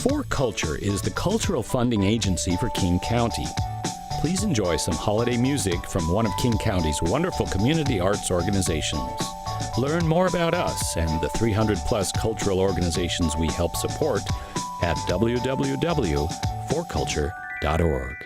4Culture is the cultural funding agency for King County. Please enjoy some holiday music from one of King County's wonderful community arts organizations. Learn more about us and the 300-plus cultural organizations we help support at www.4culture.org.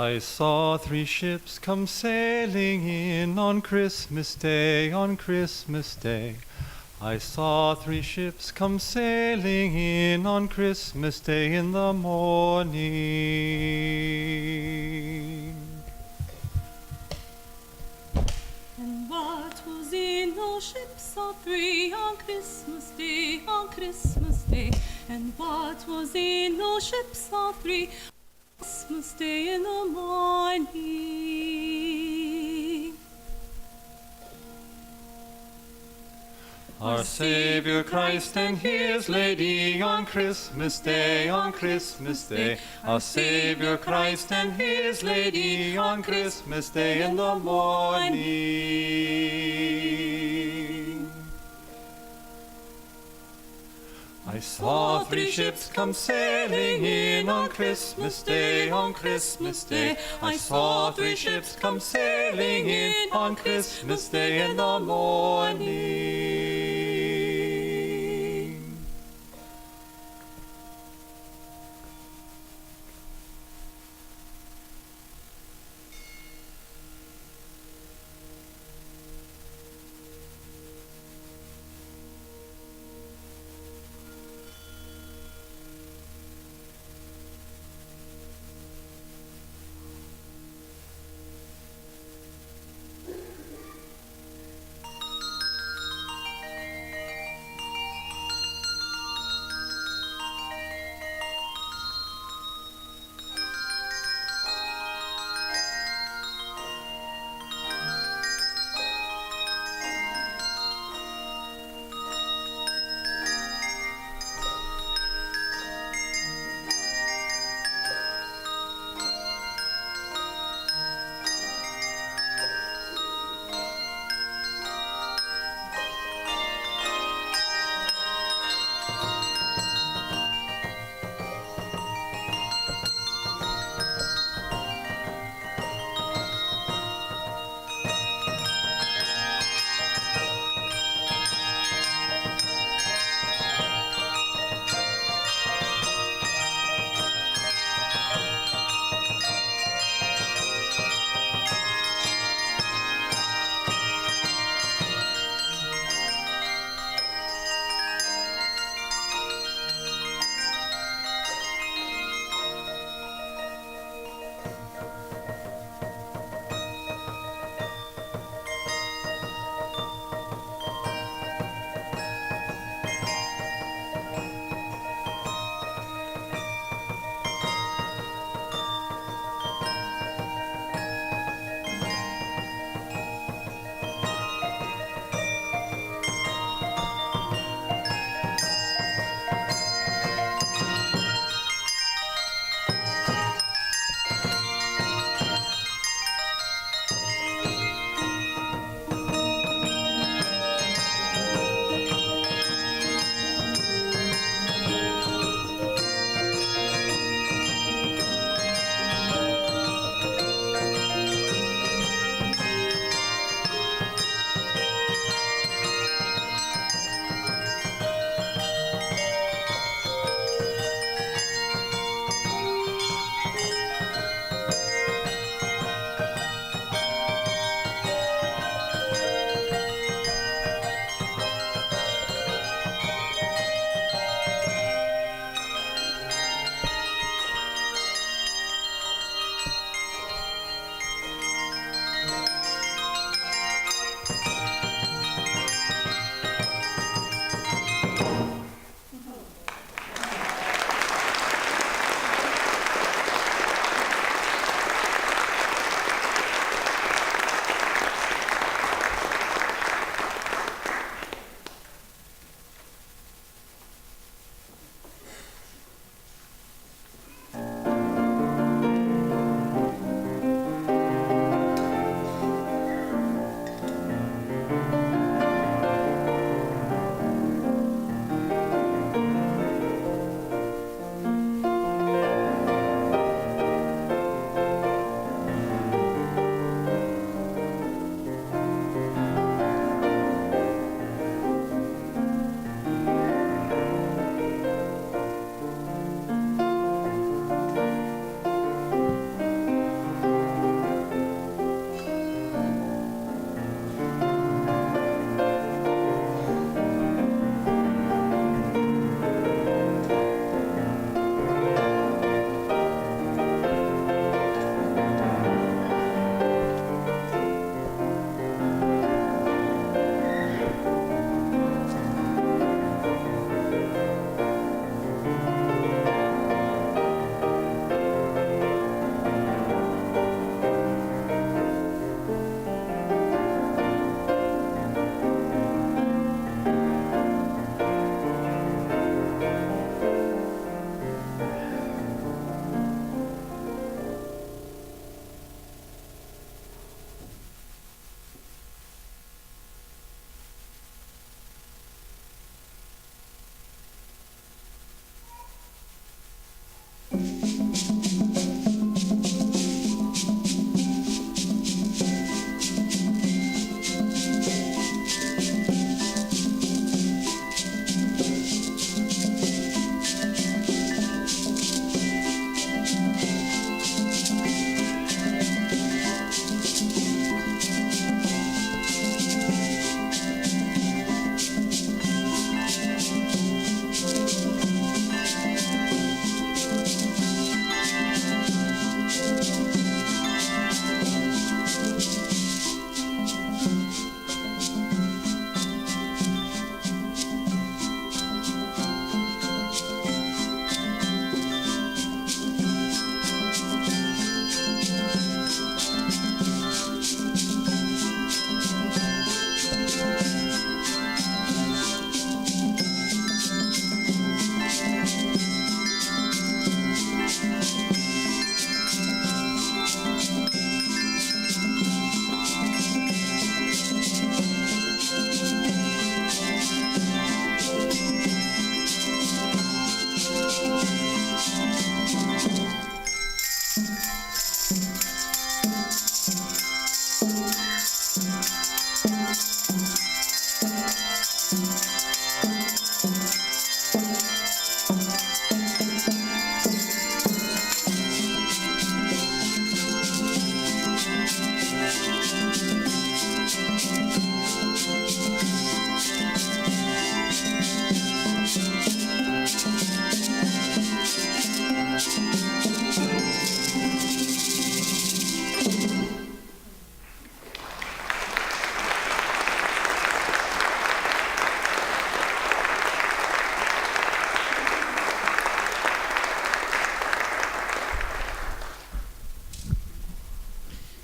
I saw 3 ships come sailing in on Christmas Day, on Christmas Day. I saw 3 ships come sailing in on Christmas Day in the morning. And what was in those ships of 3 on Christmas Day, on Christmas Day? And what was in those ships of 3 on Christmas Day in the morning? Our Savior Christ and His Lady on Christmas Day, on Christmas Day. Our Savior Christ and His Lady on Christmas Day in the morning. I saw 3 ships come sailing in on Christmas Day, on Christmas Day. I saw 3 ships come sailing in on Christmas Day in the morning.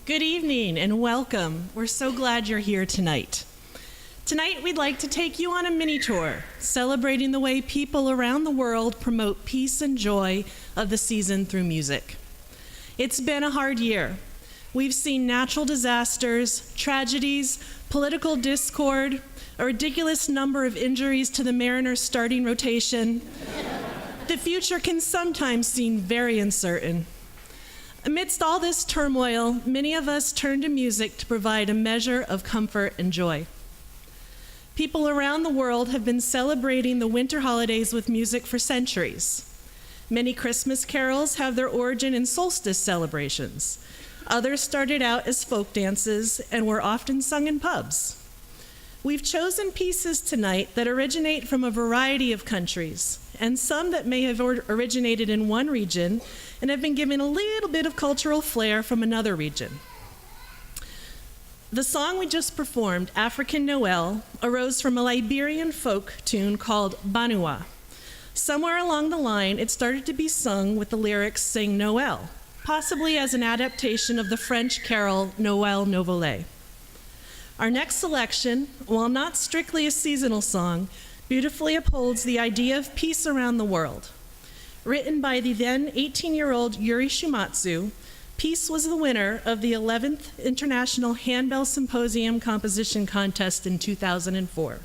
Good evening and welcome. We're so glad you're here tonight. Tonight, we'd like to take you on a mini tour, celebrating the way people around the world promote peace and joy of the season through music. It's been a hard year. We've seen natural disasters, tragedies, political discord, a ridiculous number of injuries to the Mariners' starting rotation. The future can sometimes seem very uncertain. Amidst all this turmoil, many of us turn to music to provide a measure of comfort and joy. People around the world have been celebrating the winter holidays with music for centuries. Many Christmas carols have their origin in solstice celebrations. Others started out as folk dances and were often sung in pubs. We've chosen pieces tonight that originate from a variety of countries, and some that may have originated in one region and have been given a little bit of cultural flair from another region. The song we just performed, African Noel, arose from a Liberian folk tune called Banua. Somewhere along the line, it started to be sung with the lyrics Sing Noel, possibly as an adaptation of the French carol Noël no Volé. Our next selection, while not strictly a seasonal song, beautifully upholds the idea of peace around the world. Written by the then 18-year-old Yuri Shumatsu, Peace was the winner of the 11th International Handbell Symposium Composition Contest in 2004.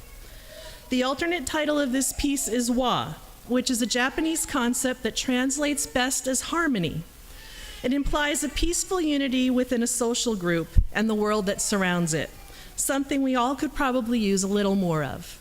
The alternate title of this piece is Wa, which is a Japanese concept that translates best as harmony. It implies a peaceful unity within a social group and the world that surrounds it, something we all could probably use a little more of.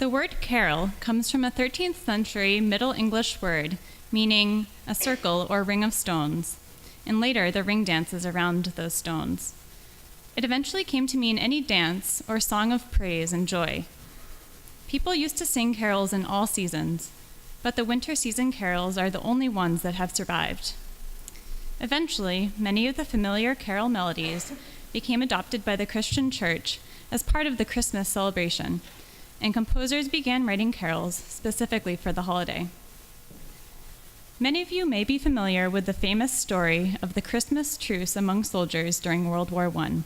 The word carol comes from a 13th century Middle English word meaning a circle or ring of stones, and later the ring dances around those stones. It eventually came to mean any dance or song of praise and joy. People used to sing carols in all seasons, but the winter season carols are the only ones that have survived. Eventually, many of the familiar carol melodies became adopted by the Christian Church as part of the Christmas celebration, and composers began writing carols specifically for the holiday. Many of you may be familiar with the famous story of the Christmas truce among soldiers during World War I,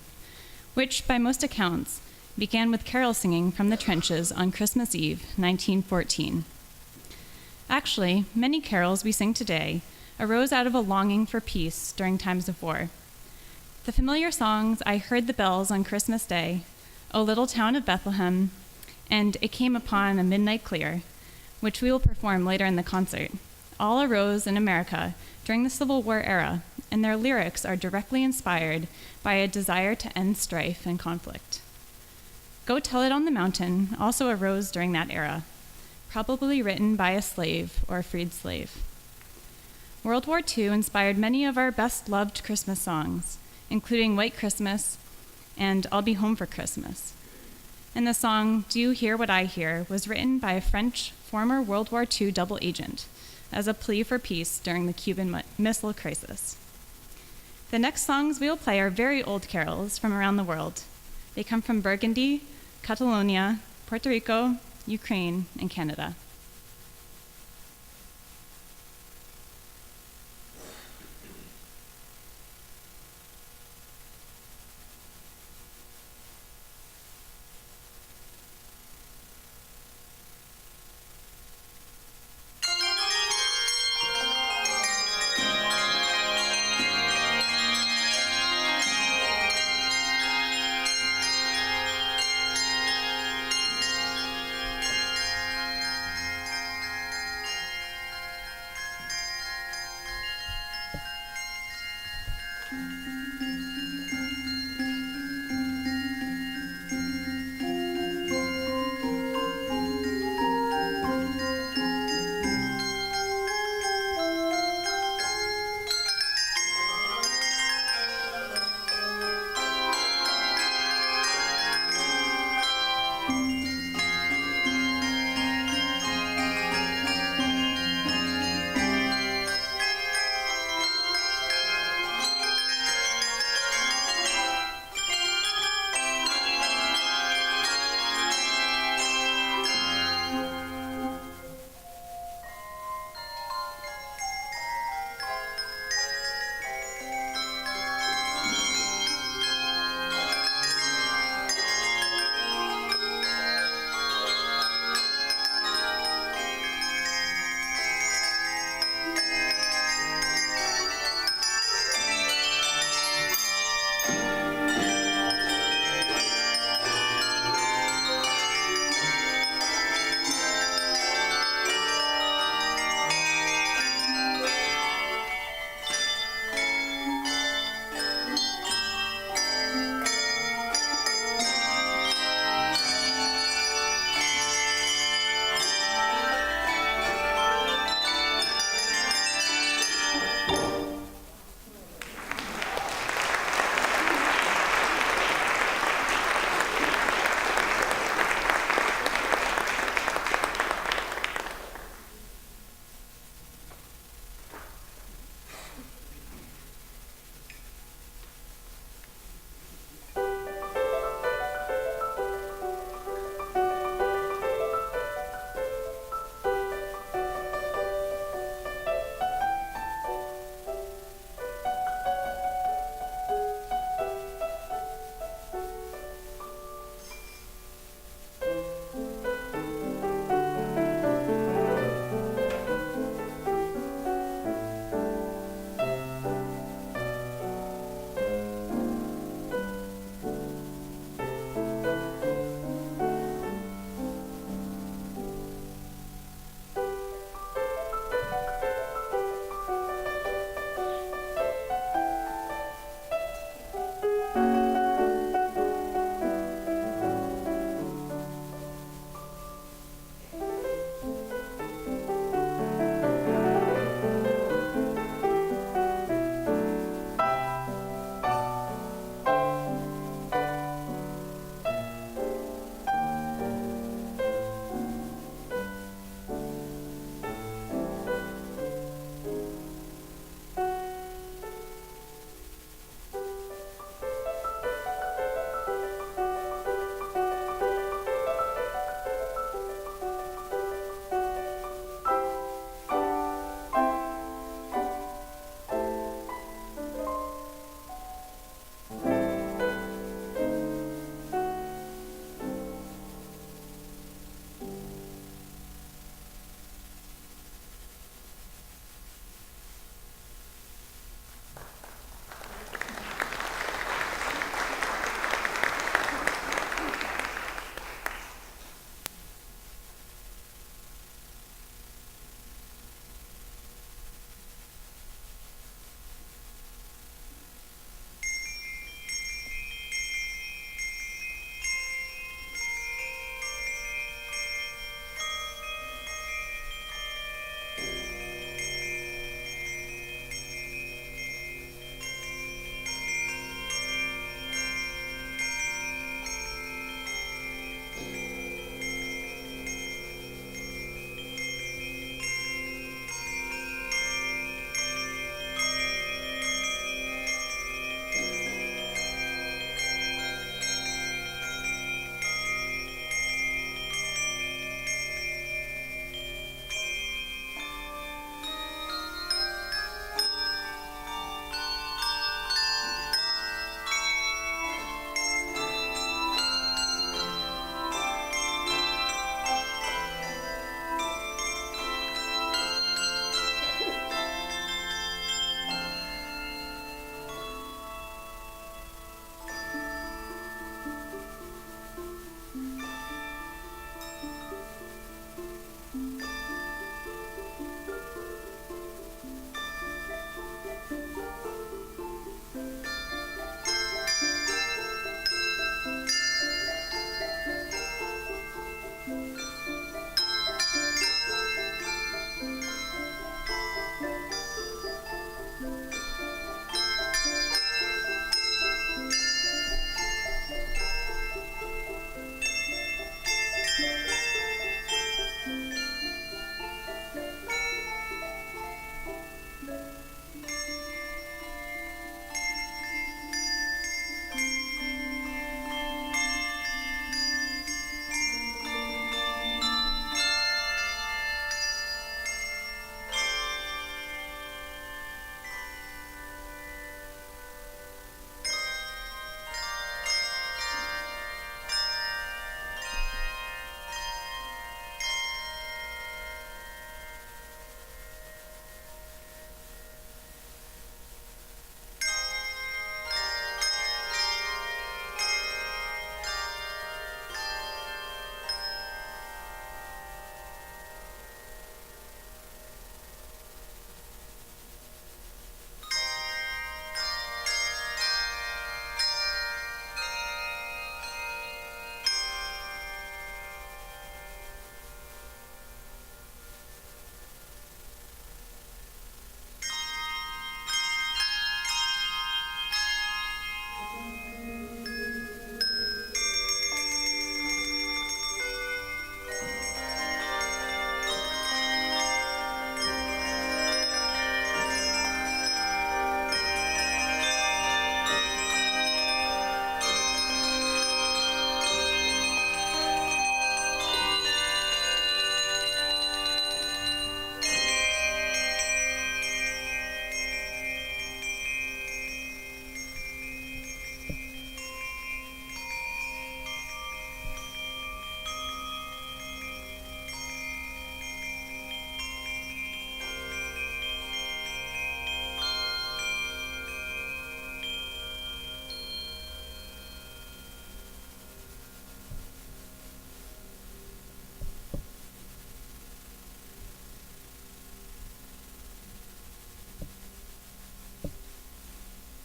which, by most accounts, began with carol singing from the trenches on Christmas Eve, 1914. Actually, many carols we sing today arose out of a longing for peace during times of war. The familiar songs, "I Heard the Bells on Christmas Day," "O Little Town of Bethlehem," and "It Came Upon a Midnight Clear," which we will perform later in the concert, all arose in America during the Civil War era, and their lyrics are directly inspired by a desire to end strife and conflict. "Go Tell It on the Mountain" also arose during that era, probably written by a slave or a freed slave. World War II inspired many of our best-loved Christmas songs, including "White Christmas" and "I'll Be Home for Christmas." And the song "Do You Hear What I Hear" was written by a French former World War II double agent as a plea for peace during the Cuban Missile Crisis. The next songs we will play are very old carols from around the world. They come from Burgundy, Catalonia, Puerto Rico, Ukraine, and Canada.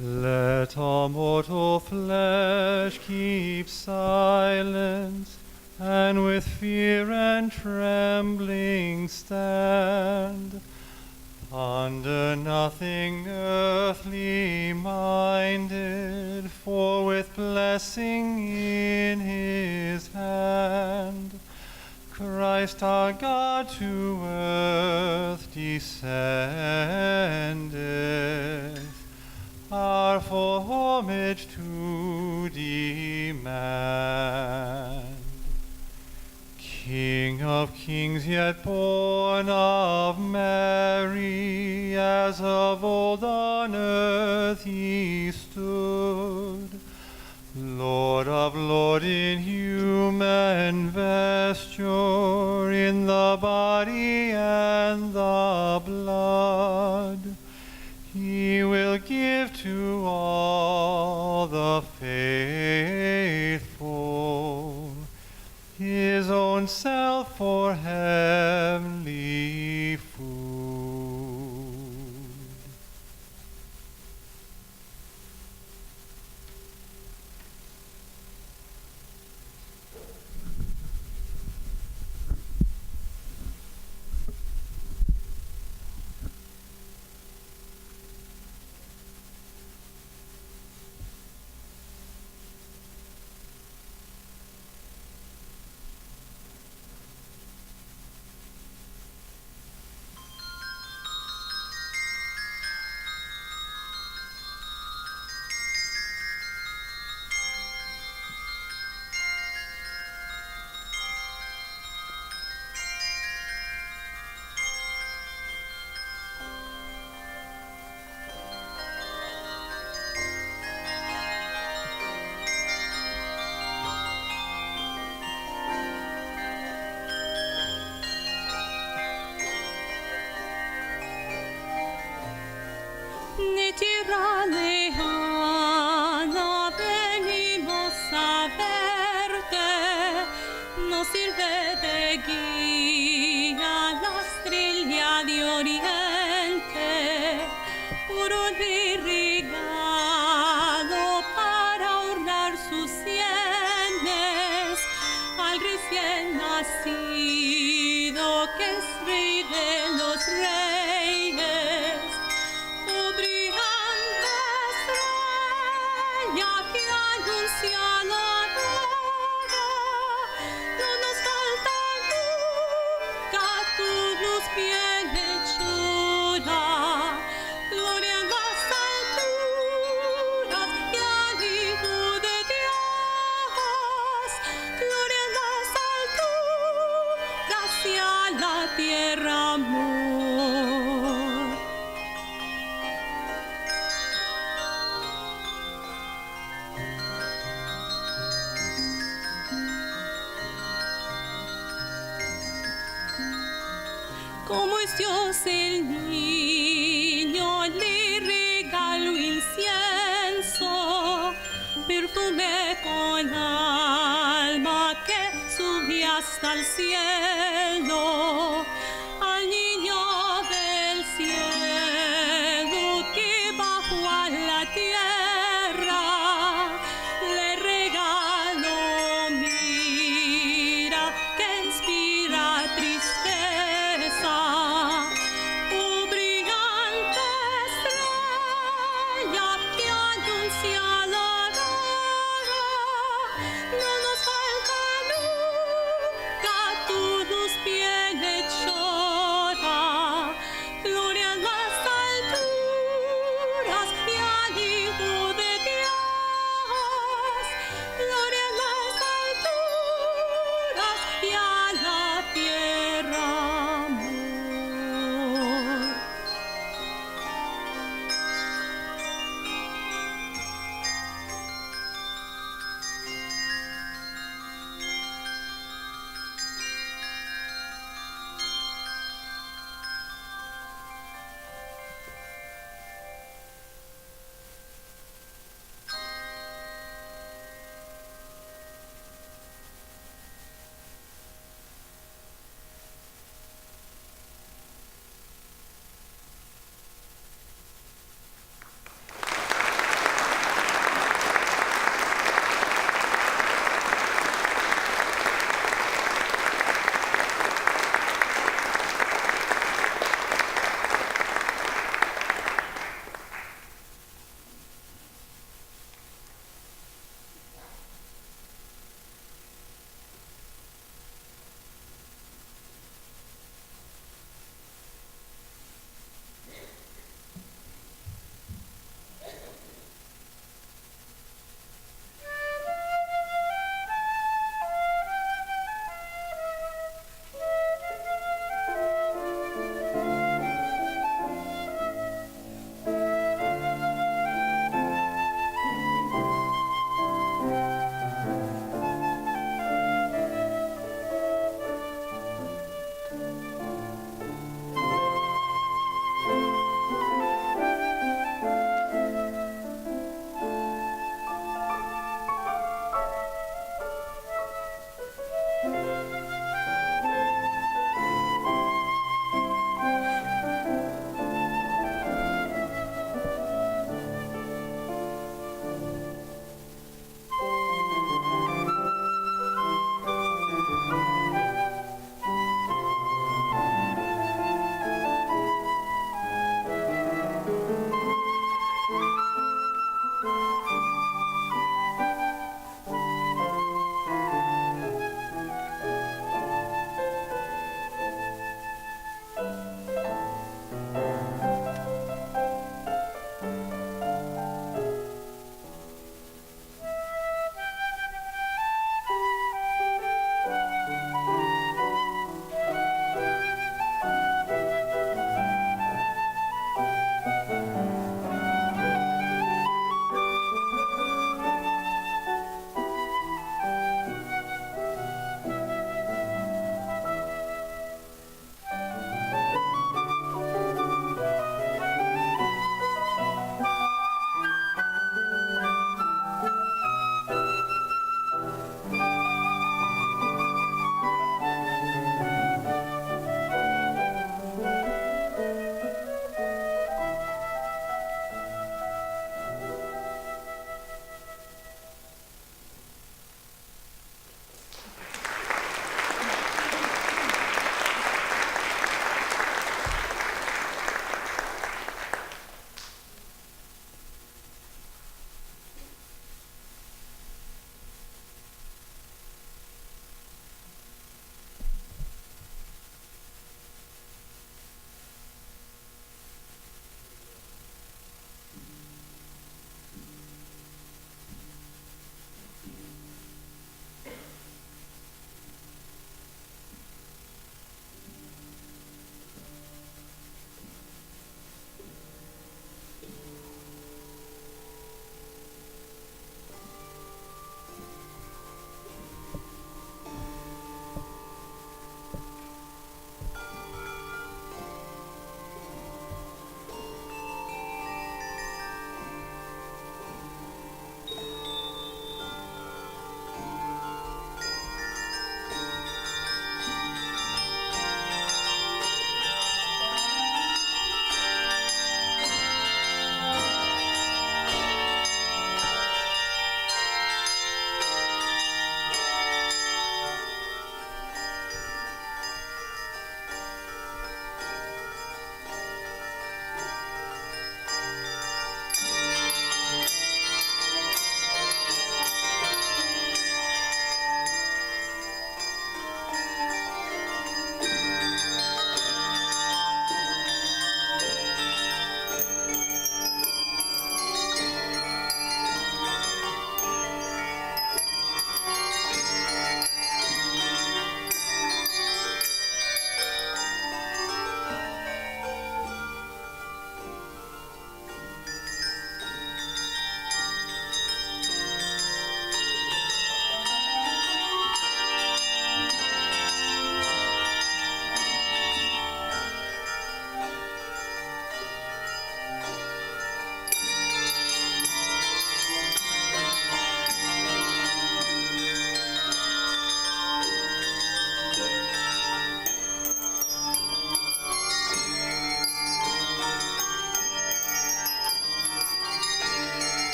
Let all mortal flesh keep silence, and with fear and trembling stand. Ponder nothing earthly minded, for with blessing in his hand, Christ our God to earth descendeth, our full homage to demand. King of kings, yet born of Mary, as of old on earth he stood. Lord of lords in human vesture, in the body and the blood, he will give to all the faithful his own self for heavenly food. Ni tierra lejana venimos a verte, nos sirve de guía la estrella de oriente, puro regalo para ornar sus sienes, al recién nacido que es rey de los reyes. Como es Dios el niño, le regalo incienso, perfume con alma que sube hasta el cielo, al niño del cielo que bajó a la tierra, le regalo, mira, que inspira tristeza. No nos falta nunca tu luz bien hecho.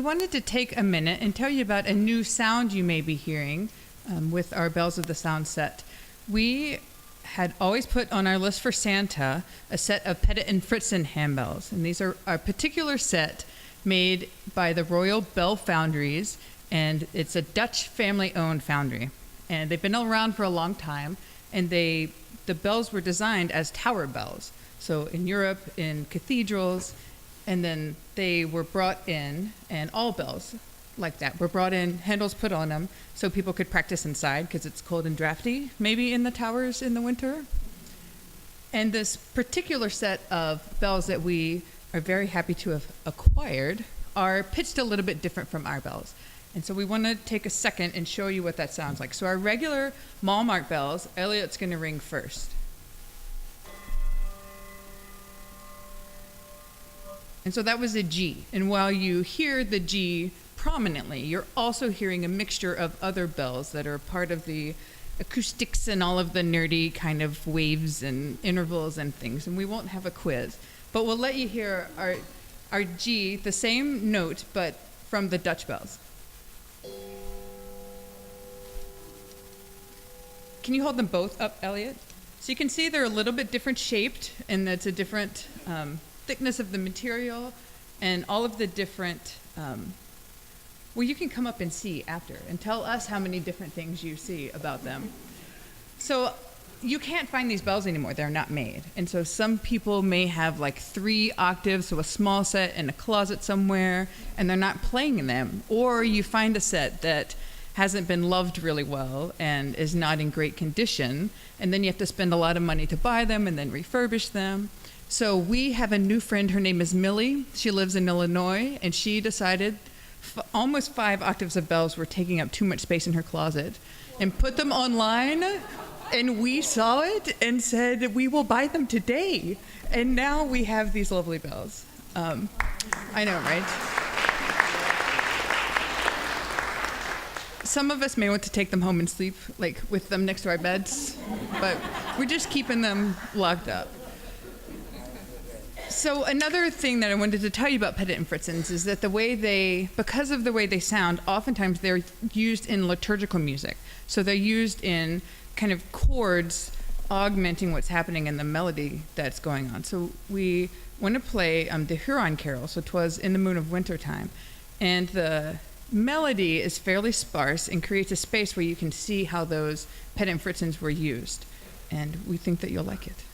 we wanted to take a minute and tell you about a new sound you may be hearing with our Bells of the Sound set. We had always put on our list for Santa a set of Pettit and Fritzen handbells, and these are a particular set made by the Royal Bell Foundries, and it's a Dutch family-owned foundry. And they've been around for a long time, and the bells were designed as tower bells. So in Europe, in cathedrals, and then they were brought in, and all bells like that were brought in, handles put on them, so people could practice inside because it's cold and drafty, maybe in the towers in the winter. And this particular set of bells that we are very happy to have acquired are pitched a little bit different from our bells. And so we want to take a second and show you what that sounds like. So our regular Malmark bells, Elliot's going to ring first. And so that was a G. And while you hear the G prominently, you're also hearing a mixture of other bells that are part of the acoustics and all of the nerdy kind of waves and intervals and things. And we won't have a quiz, but we'll let you hear our G, the same note, but from the Dutch bells. Can you hold them both up, Elliot? So you can see they're a little bit different shaped, and that's a different thickness of the material, and all of the different, well, you can come up and see after and tell us how many different things you see about them. So you can't find these bells anymore. They're not made. And so some people may have like 3 octaves, so a small set in a closet somewhere, and they're not playing them. Or you find a set that hasn't been loved really well and is not in great condition, and then you have to spend a lot of money to buy them and then refurbish them. So we have a new friend. Her name is Millie. She lives in Illinois, and she decided almost 5 octaves of bells were taking up too much space in her closet, and put them online. And we saw it and said, we will buy them today. And now we have these lovely bells. I know, right? Some of us may want to take them home and sleep, like with them next to our beds, but we're just keeping them locked up. So another thing that I wanted to tell you about Pettit and Fritzens is that because of the way they sound, oftentimes they're used in liturgical music. So they're used in kind of chords augmenting what's happening in the melody that's going on. So we want to play the Huron Carol, so 'Twas in the Moon of Wintertime. And the melody is fairly sparse and creates a space where you can see how those Pettit and Fritzens were used. And we think that you'll like it.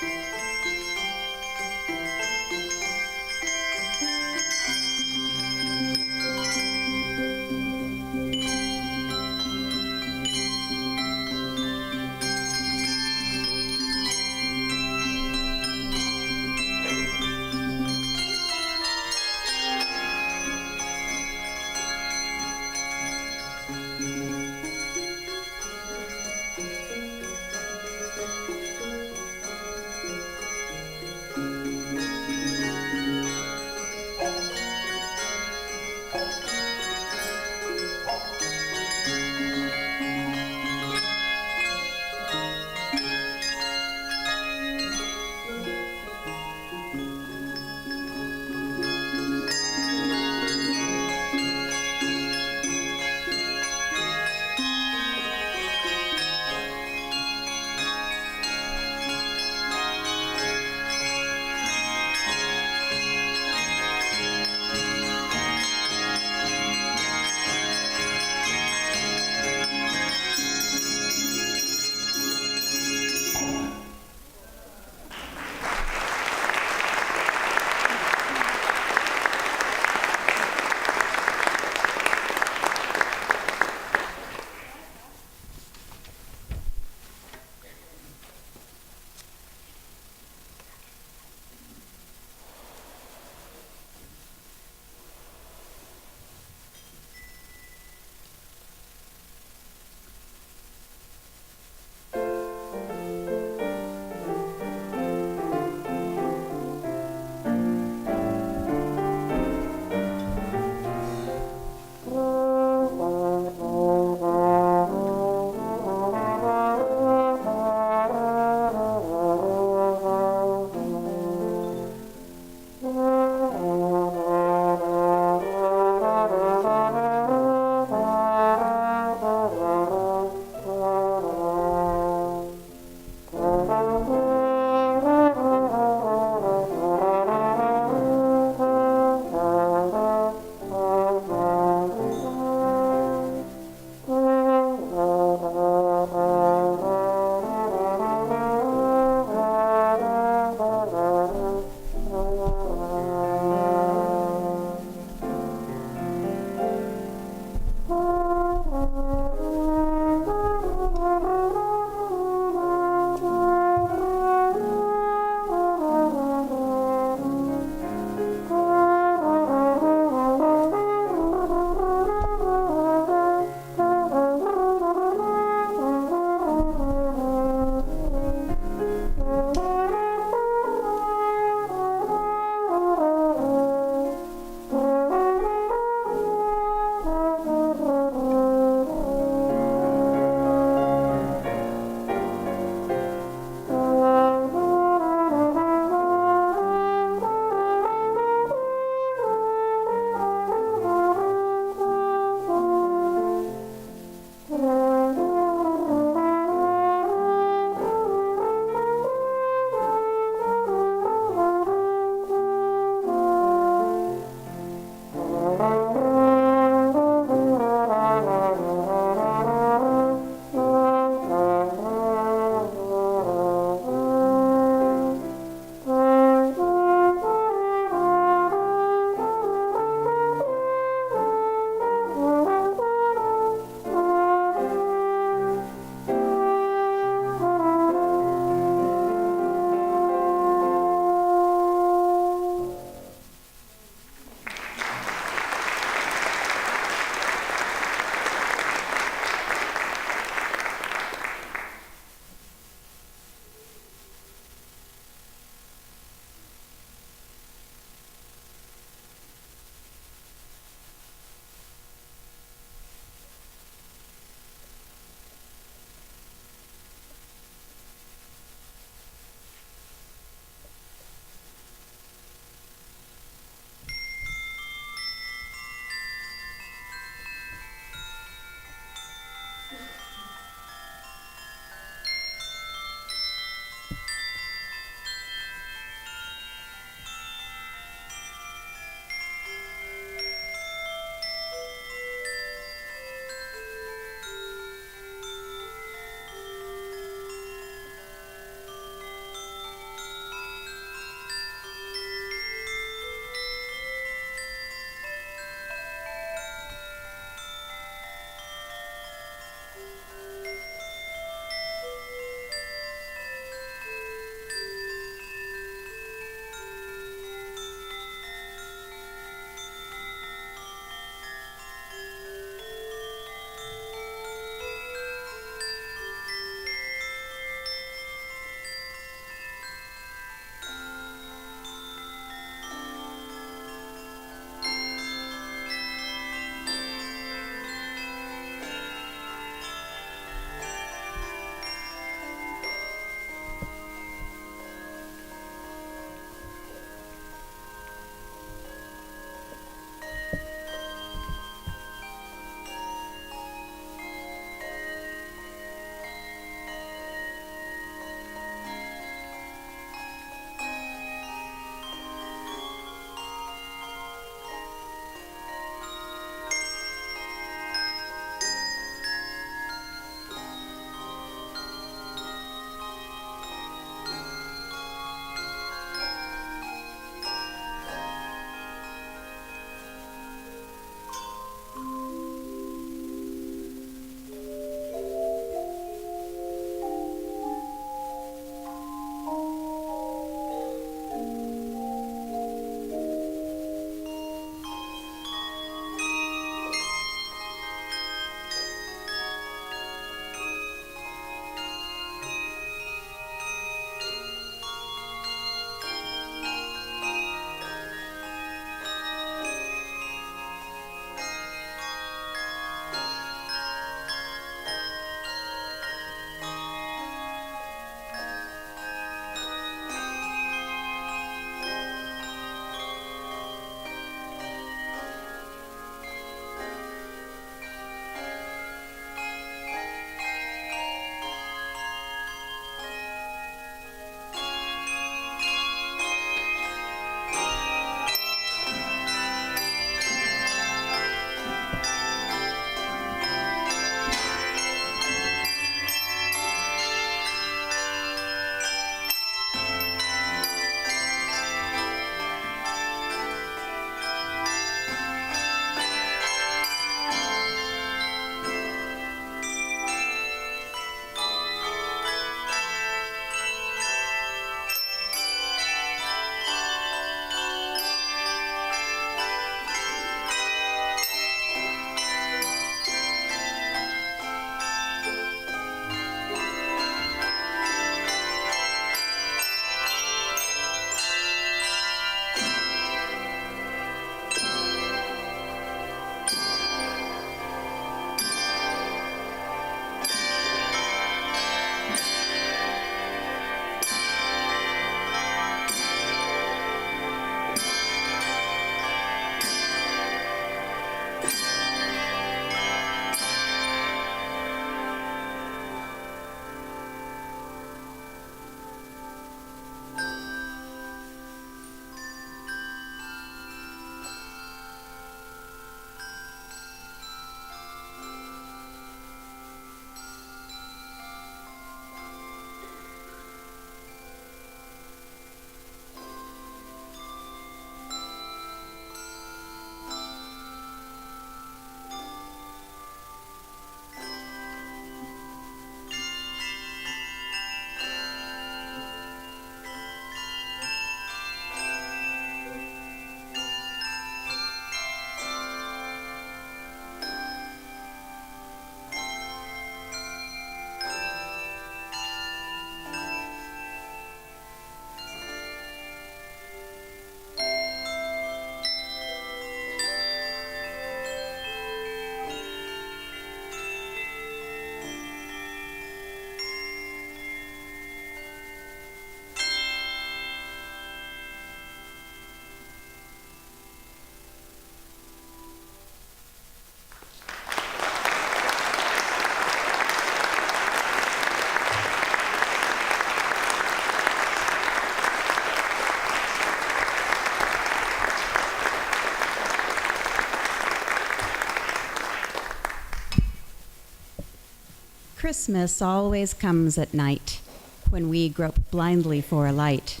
Christmas always comes at night, when we grope blindly for a light.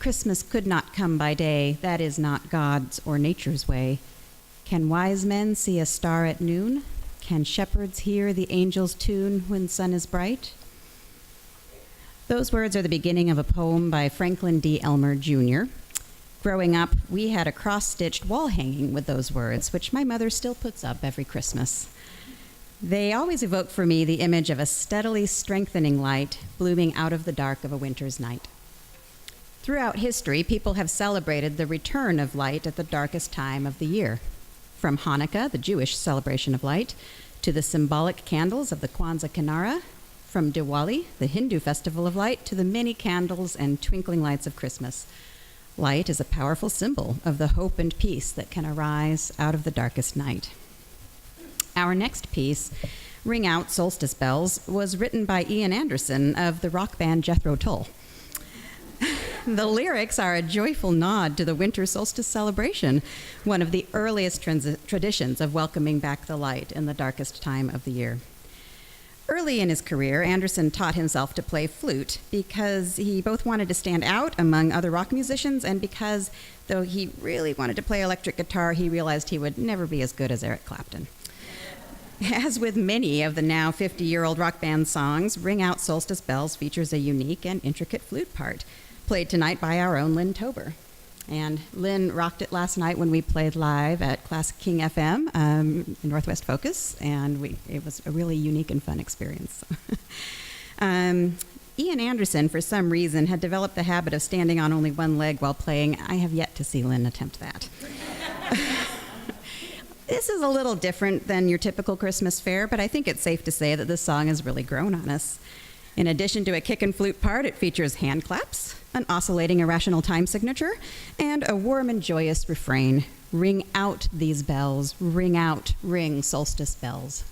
Christmas could not come by day, that is not God's or nature's way. Can wise men see a star at noon? Can shepherds hear the angel's tune when sun is bright? Those words are the beginning of a poem by Franklin D. Elmer Jr. Growing up, we had a cross-stitched wall hanging with those words, which my mother still puts up every Christmas. They always evoke for me the image of a steadily strengthening light blooming out of the dark of a winter's night. Throughout history, people have celebrated the return of light at the darkest time of the year. From Hanukkah, the Jewish celebration of light, to the symbolic candles of the Kwanzaa Kinara, from Diwali, the Hindu festival of light, to the many candles and twinkling lights of Christmas. Light is a powerful symbol of the hope and peace that can arise out of the darkest night. Our next piece, Ring Out Solstice Bells, was written by Ian Anderson of the rock band Jethro Tull. The lyrics are a joyful nod to the winter solstice celebration, one of the earliest traditions of welcoming back the light in the darkest time of the year. Early in his career, Anderson taught himself to play flute because he both wanted to stand out among other rock musicians and because, though he really wanted to play electric guitar, he realized he would never be as good as Eric Clapton. As with many of the now 50-year-old rock band songs, Ring Out Solstice Bells features a unique and intricate flute part, played tonight by our own Lynn Tober. And Lynn rocked it last night when we played live at Classic King FM in Northwest Focus, and it was a really unique and fun experience. Ian Anderson, for some reason, had developed the habit of standing on only one leg while playing. I have yet to see Lynn attempt that. This is a little different than your typical Christmas fare, but I think it's safe to say that this song has really grown on us. In addition to a kick and flute part, it features hand claps, an oscillating irrational time signature, and a warm and joyous refrain. Ring out these bells, ring out, ring solstice bells.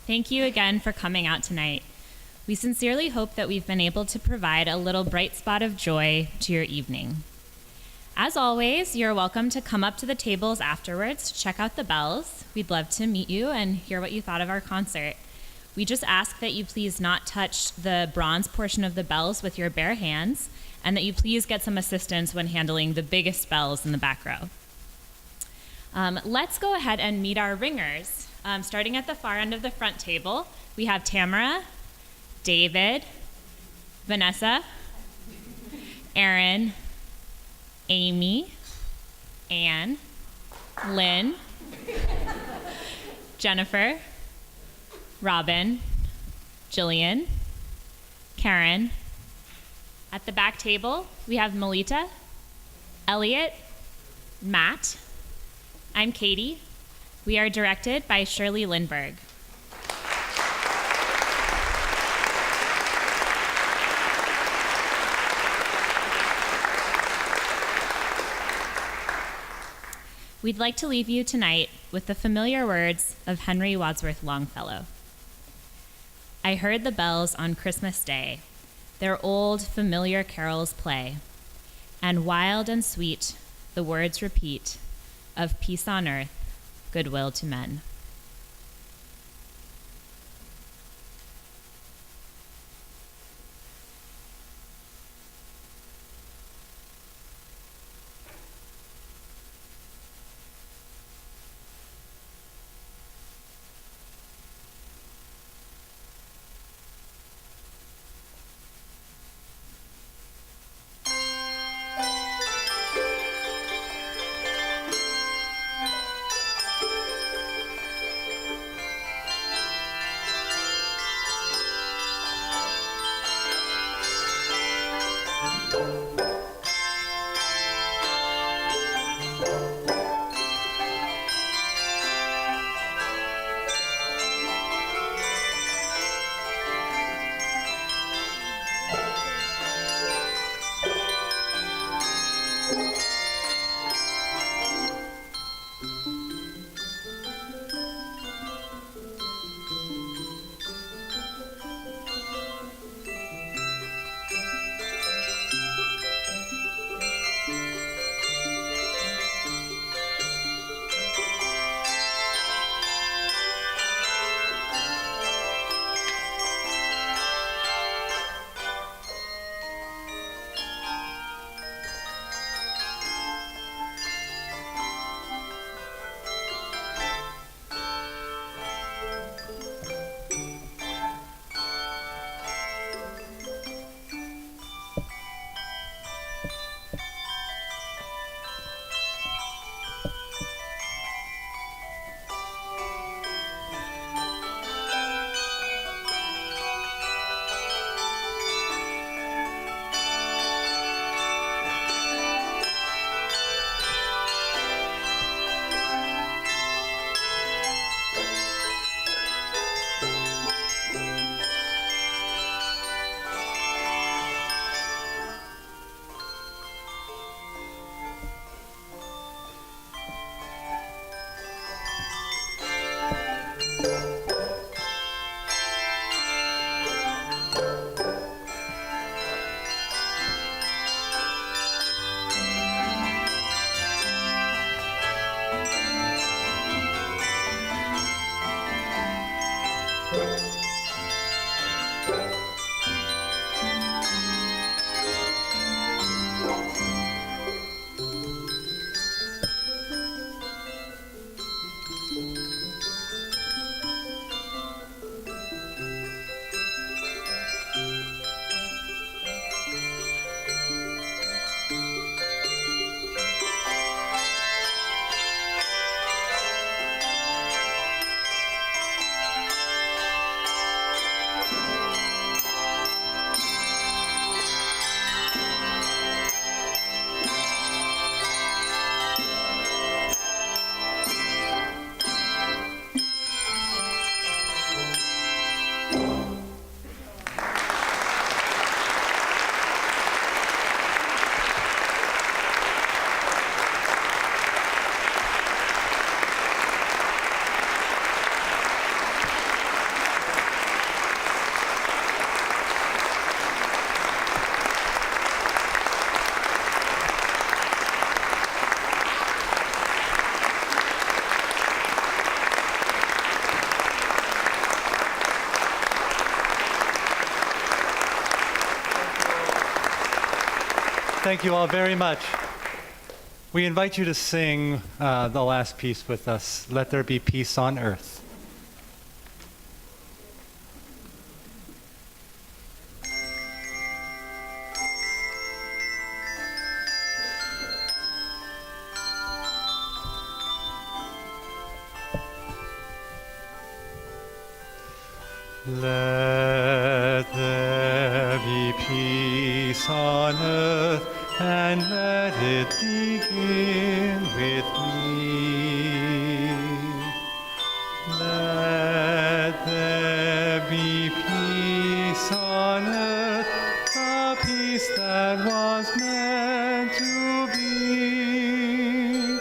Thank you again for coming out tonight. We sincerely hope that we've been able to provide a little bright spot of joy to your evening. As always, you're welcome to come up to the tables afterwards to check out the bells. We'd love to meet you and hear what you thought of our concert. We just ask that you please not touch the bronze portion of the bells with your bare hands, and that you please get some assistance when handling the biggest bells in the back row. Let's go ahead and meet our ringers. Starting at the far end of the front table, we have Tamara, David, Vanessa, Aaron, Amy, Anne, Lynn, Jennifer, Robin, Jillian, Karen. At the back table, we have Melita, Elliot, Matt. I'm Katie. We are directed by Shirley Lindberg. We'd like to leave you tonight with the familiar words of Henry Wadsworth Longfellow. I heard the bells on Christmas Day, their old familiar carols play, and wild and sweet the words repeat of peace on earth, goodwill to men. Thank you all very much. We invite you to sing the last piece with us, Let There Be Peace on Earth. Let there be peace on earth, and let it begin with me. Let there be peace on earth, a peace that was meant to be,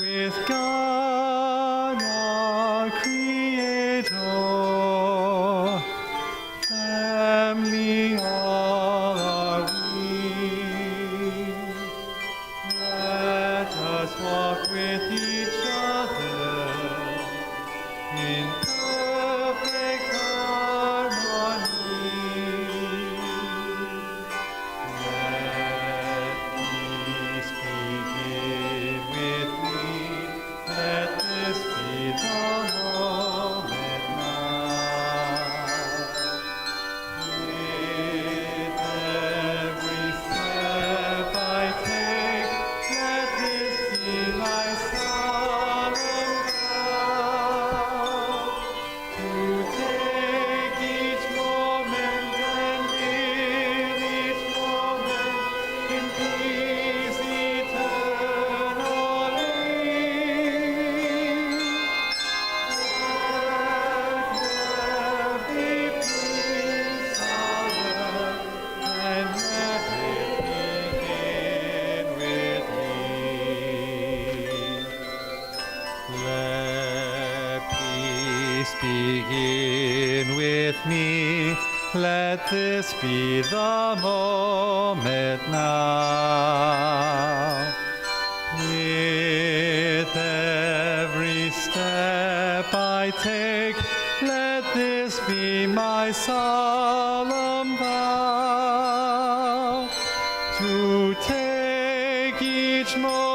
with God our Creator. Family all are we. Let us walk with each other in perfect harmony. Let peace begin with me. Let this be the moment now. With every step I take, let this be my solemn vow, to take each moment and live each moment in peace eternally. Let there be peace on earth, and let it begin with me. Let peace begin with me. Let this be the moment now. With every step I take, let this be my solemn vow, to take each moment